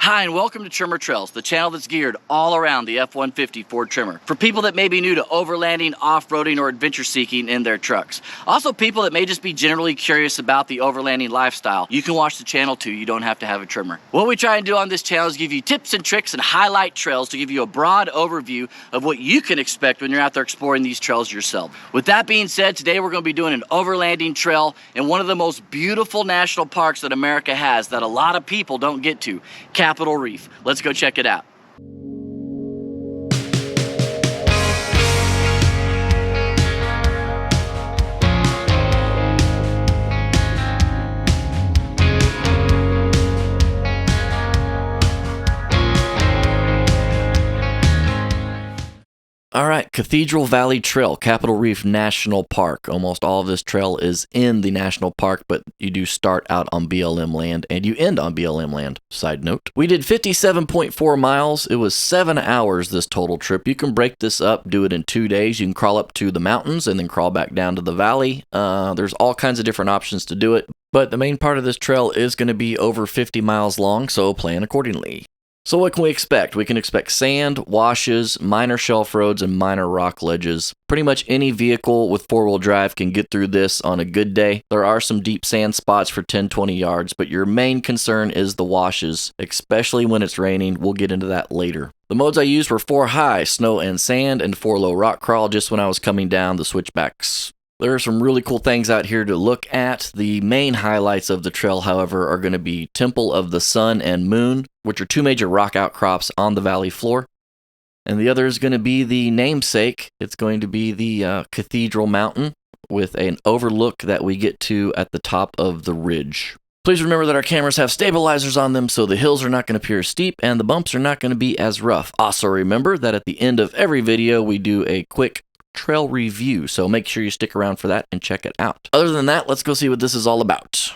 Hi and welcome to Tremor Trails, the channel that's geared all around the F150 Ford Tremor. For people that may be new to overlanding, off-roading, or adventure seeking in their trucks. Also people that may just be generally curious about the overlanding lifestyle. You can watch the channel too, you don't have to have a Tremor. What we try and do on this channel is give you tips and tricks and highlight trails to give you a broad overview of what you can expect when you're out there exploring these trails yourself. With that being said, today we're going to be doing an overlanding trail in one of the most beautiful national parks that America has that a lot of people don't get to. Capitol Reef. Let's go check it out. All right, Cathedral Valley Trail, Capitol Reef National Park. Almost all of this trail is in the national park, but you do start out on BLM land and you end on BLM land. Side note. We did 57.4 miles. It was 7 hours this total trip. You can break this up, do it in 2 days. You can crawl up to the mountains and then crawl back down to the valley. There's all kinds of different options to do it, but the main part of this trail is going to be over 50 miles long, so plan accordingly. So what can we expect? We can expect sand, washes, minor shelf roads, and minor rock ledges. Pretty much any vehicle with four-wheel drive can get through this on a good day. There are some deep sand spots for 10-20 yards, but your main concern is the washes, especially when it's raining. We'll get into that later. The modes I used were 4 high, snow and sand, and 4 low, rock crawl, just when I was coming down the switchbacks. There are some really cool things out here to look at. The main highlights of the trail, however, are going to be Temple of the Sun and Moon, which are 2 major rock outcrops on the valley floor. And the other is going to be the namesake. It's going to be the Cathedral Mountain with an overlook that we get to at the top of the ridge. Please remember that our cameras have stabilizers on them, so the hills are not going to appear steep and the bumps are not going to be as rough. Also remember that at the end of every video, we do a quick trail review, so make sure you stick around for that and check it out. Other than that, let's go see what this is all about.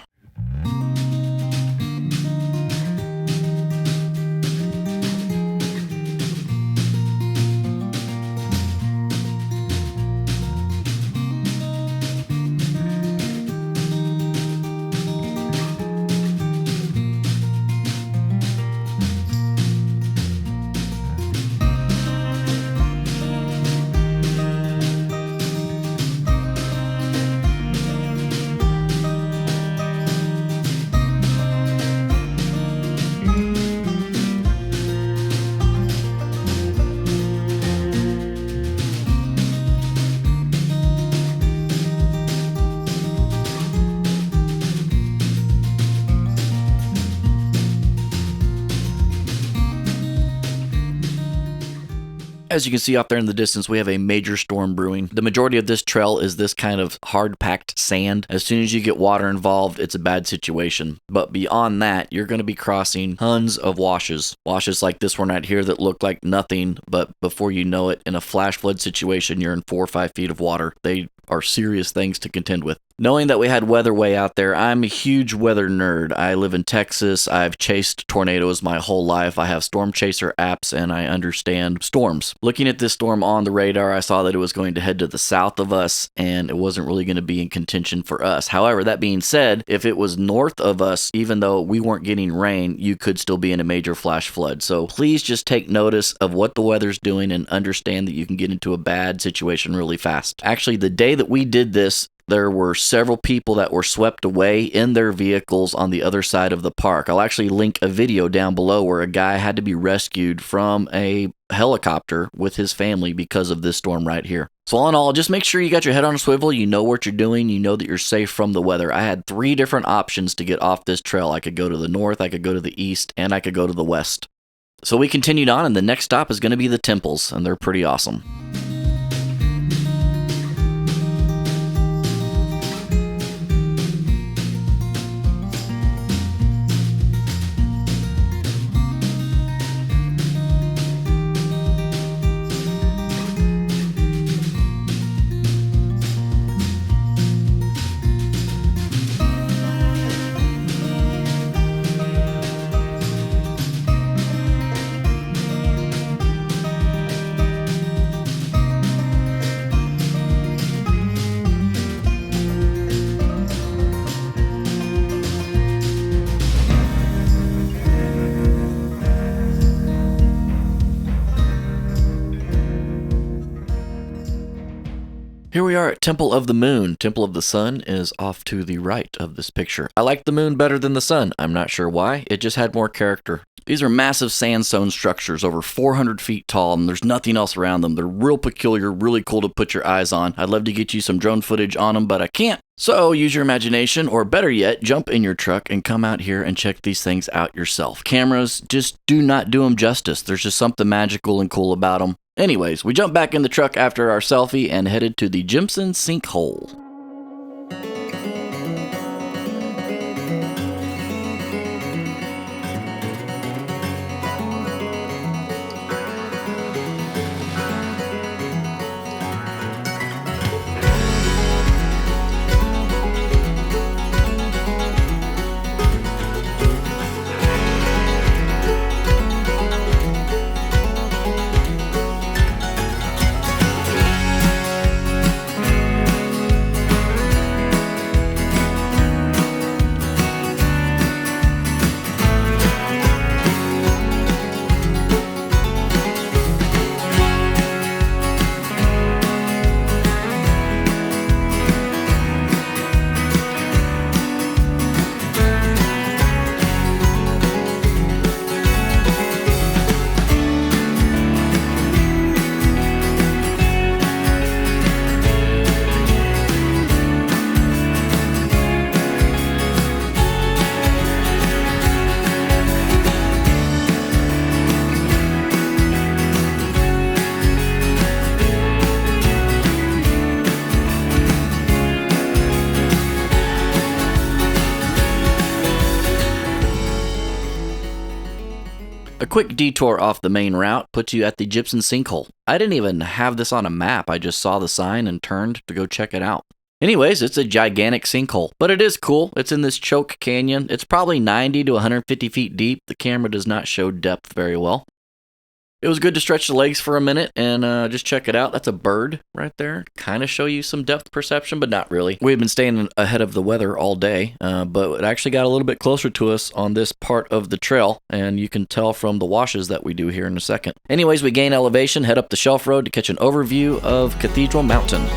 As you can see off there in the distance, we have a major storm brewing. The majority of this trail is this kind of hard-packed sand. As soon as you get water involved, it's a bad situation. But beyond that, you're going to be crossing tons of washes. Washes like this one right here that look like nothing, but before you know it, in a flash flood situation, you're in 4 or 5 feet of water. They are serious things to contend with. Knowing that we had weather way out there, I'm a huge weather nerd. I live in Texas. I've chased tornadoes my whole life. I have storm chaser apps and I understand storms. Looking at this storm on the radar, I saw that it was going to head to the south of us and it wasn't really going to be in contention for us. However, that being said, if it was north of us, even though we weren't getting rain, you could still be in a major flash flood. So please just take notice of what the weather's doing and understand that you can get into a bad situation really fast. Actually, the day that we did this, there were several people that were swept away in their vehicles on the other side of the park. I'll actually link a video down below where a guy had to be rescued from a helicopter with his family because of this storm right here. So all in all, just make sure you got your head on a swivel, you know what you're doing, you know that you're safe from the weather. I had 3 different options to get off this trail. I could go to the north, I could go to the east, and I could go to the west. So we continued on, and the next stop is going to be the temples, and they're pretty awesome. Here we are at Temple of the Moon. Temple of the Sun is off to the right of this picture. I like the moon better than the sun. I'm not sure why. It just had more character. These are massive sandstone structures over 400 feet tall, and there's nothing else around them. They're real peculiar, really cool to put your eyes on. I'd love to get you some drone footage on them, but I can't. So use your imagination, or better yet, jump in your truck and come out here and check these things out yourself. Cameras just do not do them justice. There's just something magical and cool about them. Anyways, we jumped back in the truck after our selfie and headed to the Gypsum Sinkhole. A quick detour off the main route puts you at the Gypsum Sinkhole. I didn't even have this on a map, I just saw the sign and turned to go check it out. Anyways, it's a gigantic sinkhole, but it is cool. It's in this choke canyon. It's probably 90 to 150 feet deep. The camera does not show depth very well. It was good to stretch the legs for a minute and just check it out. That's a bird right there. Kind of show you some depth perception, but not really. We've been staying ahead of the weather all day, but it actually got a little bit closer to us on this part of the trail, and you can tell from the washes that we do here in a second. Anyways, we gain elevation, head up the shelf road to catch an overview of Cathedral Mountain.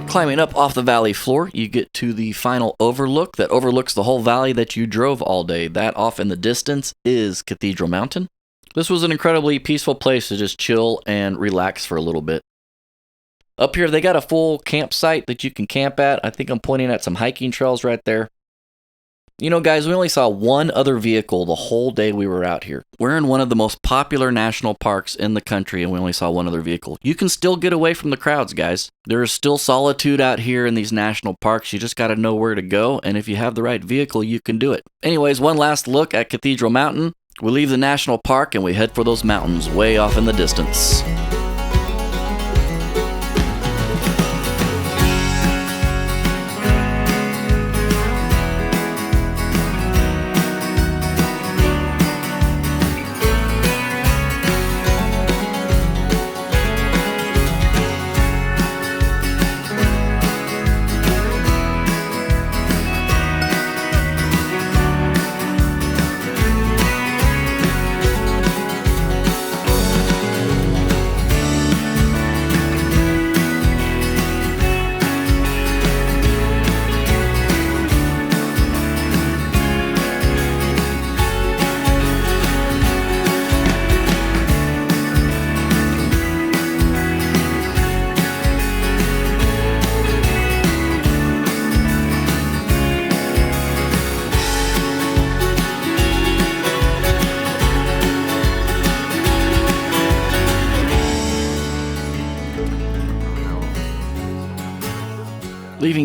Climbing up off the valley floor, you get to the final overlook that overlooks the whole valley that you drove all day. That off in the distance is Cathedral Mountain. This was an incredibly peaceful place to just chill and relax for a little bit. Up here, they got a full campsite that you can camp at. I think I'm pointing at some hiking trails right there. You know, guys, we only saw one other vehicle the whole day we were out here. We're in one of the most popular national parks in the country, and we only saw one other vehicle. You can still get away from the crowds, guys. There is still solitude out here in these national parks. You just got to know where to go, and if you have the right vehicle, you can do it. Anyways, one last look at Cathedral Mountain. We leave the national park, and we head for those mountains way off in the distance.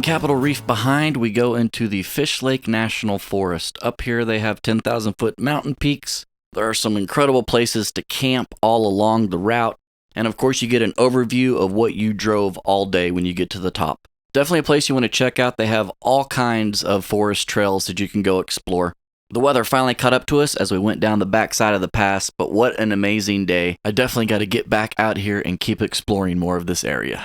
Leaving Capitol Reef behind, we go into the Fish Lake National Forest. Up here they have 10,000-foot mountain peaks. There are some incredible places to camp all along the route. And of course you get an overview of what you drove all day when you get to the top. Definitely a place you want to check out. They have all kinds of forest trails that you can go explore. The weather finally caught up to us as we went down the backside of the pass, but what an amazing day. I definitely got to get back out here and keep exploring more of this area.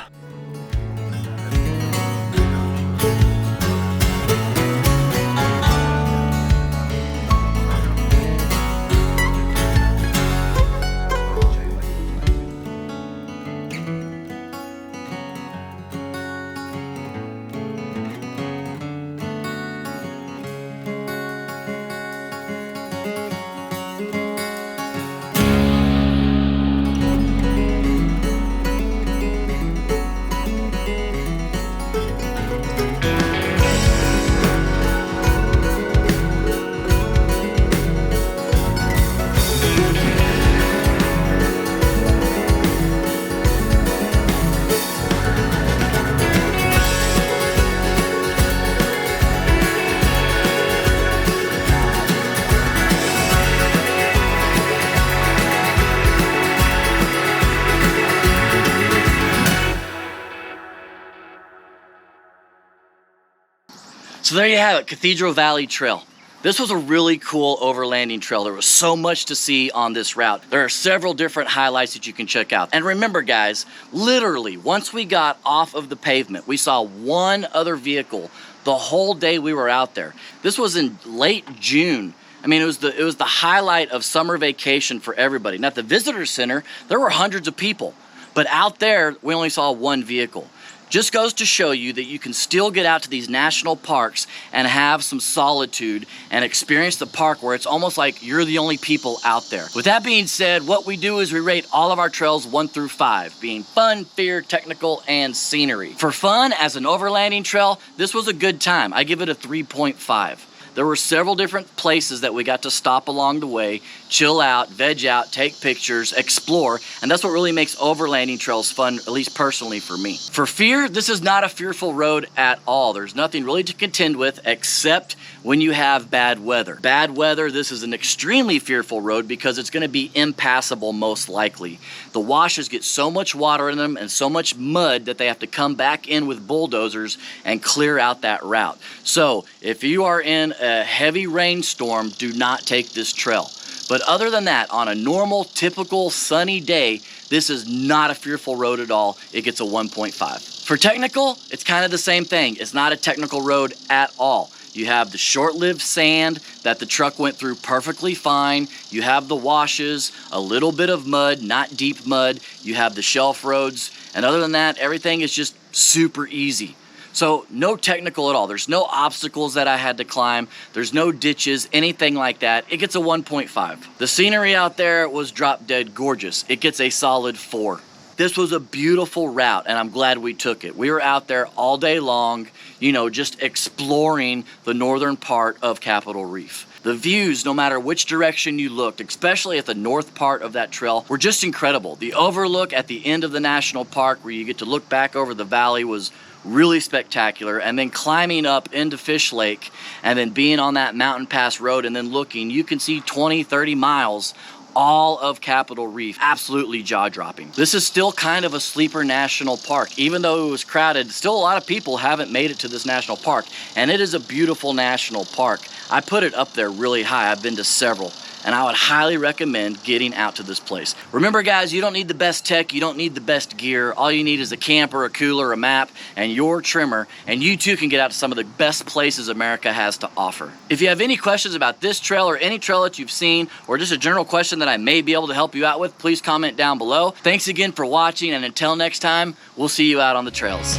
So there you have it, Cathedral Valley Trail. This was a really cool overlanding trail. There was so much to see on this route. There are several different highlights that you can check out. And remember guys, literally once we got off of the pavement, we saw one other vehicle the whole day we were out there. This was in late June. I mean, it was the highlight of summer vacation for everybody. Now at the visitor center, there were hundreds of people, but out there, we only saw one vehicle. Just goes to show you that you can still get out to these national parks and have some solitude and experience the park where it's almost like you're the only people out there. With that being said, what we do is we rate all of our trails 1 through 5, being fun, fear, technical, and scenery. For fun, as an overlanding trail, this was a good time. I give it a 3.5. There were several different places that we got to stop along the way, chill out, veg out, take pictures, explore, and that's what really makes overlanding trails fun, at least personally for me. For fear, this is not a fearful road at all. There's nothing really to contend with except when you have bad weather. Bad weather, this is an extremely fearful road because it's gonna be impassable most likely. The washes get so much water in them and so much mud that they have to come back in with bulldozers and clear out that route. So if you are in a heavy rainstorm, do not take this trail. But other than that, on a normal, typical sunny day, this is not a fearful road at all. It gets a 1.5. For technical, it's kind of the same thing. It's not a technical road at all. You have the short-lived sand that the truck went through perfectly fine. You have the washes, a little bit of mud, not deep mud. You have the shelf roads. And other than that, everything is just super easy. So no technical at all. There's no obstacles that I had to climb. There's no ditches, anything like that. It gets a 1.5. The scenery out there was drop dead gorgeous. It gets a solid 4. This was a beautiful route and I'm glad we took it. We were out there all day long, you know, just exploring the northern part of Capitol Reef. The views, no matter which direction you looked, especially at the north part of that trail, were just incredible. The overlook at the end of the national park where you get to look back over the valley was really spectacular. And then climbing up into Fish Lake and then being on that mountain pass road and then looking, you can see 20, 30 miles all of Capitol Reef. Absolutely jaw-dropping. This is still kind of a sleeper national park. Even though it was crowded, still a lot of people haven't made it to this national park. And it is a beautiful national park. I put it up there really high. I've been to several. And I would highly recommend getting out to this place. Remember guys, you don't need the best tech, you don't need the best gear. All you need is a camper, a cooler, a map, and your trimmer, and you too can get out to some of the best places America has to offer. If you have any questions about this trail or any trail that you've seen, or just a general question that I may be able to help you out with, please comment down below. Thanks again for watching, and until next time, we'll see you out on the trails.